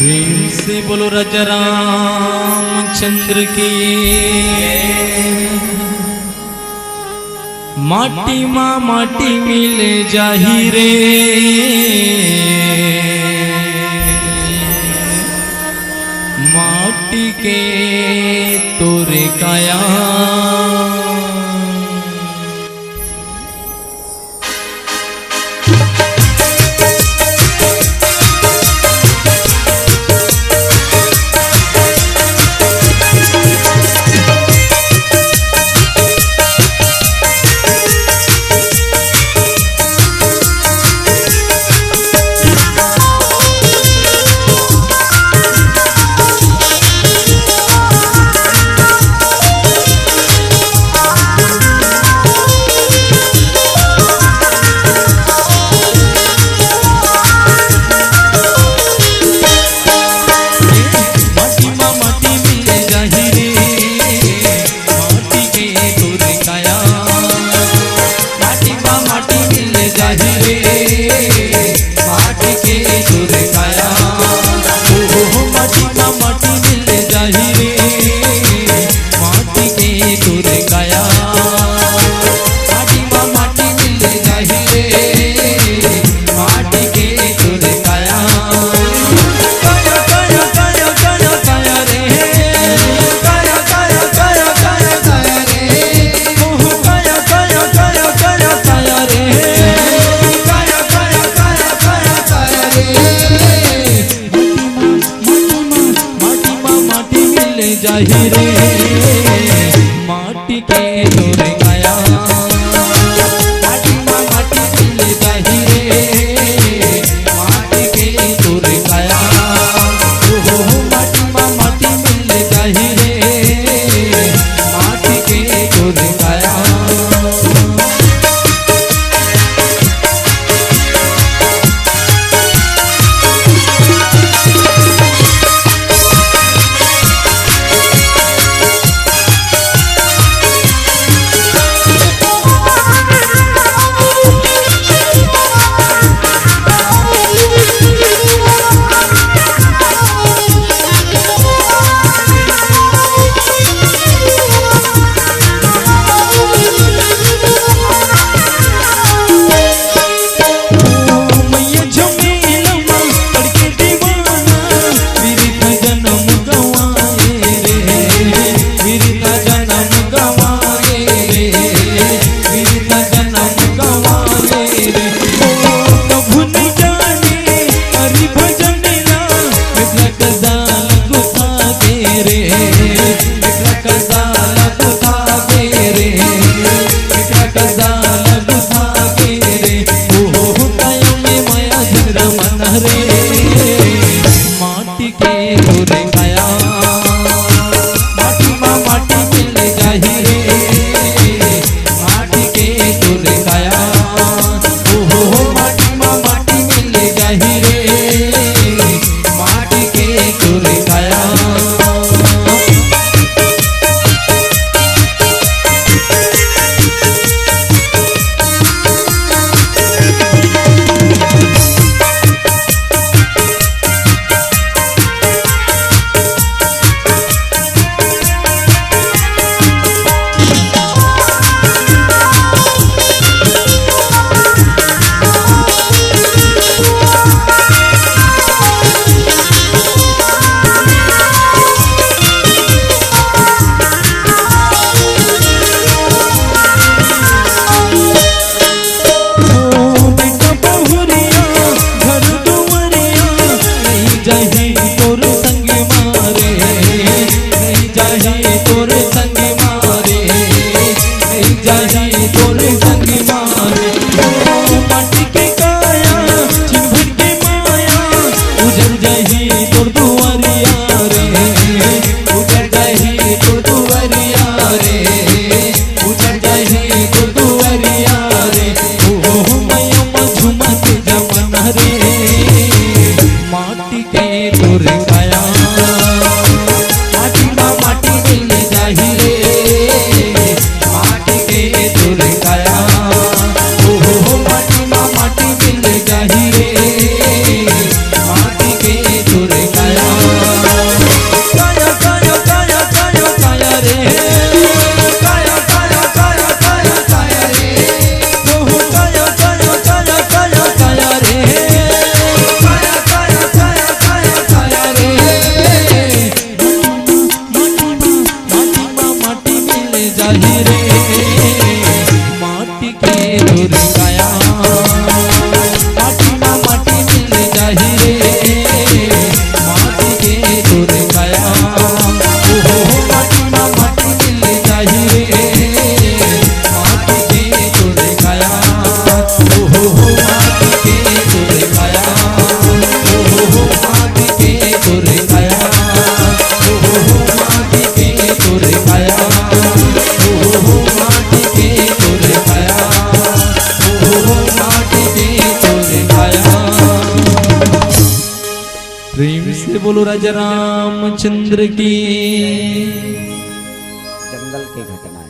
प्रेम से बोलो राजा रामचंद्र की। माटी माँ माटी मिले जाही रे, माटी के तोरे काया। तोरे काया माटी ना माटी मिल जाही रे माटी के तोरे काया हो माटी ना माटी मिल जाही रे माटी के तोरे काया हो माटी के तोरे काया हो माटी के तोरे काया हो माटी के तोरे काया हो माटी के तोरे काया हो माटी के तोरे काया। प्रेम से बोलो राजा रामचंद्र की। जंगल की घटना।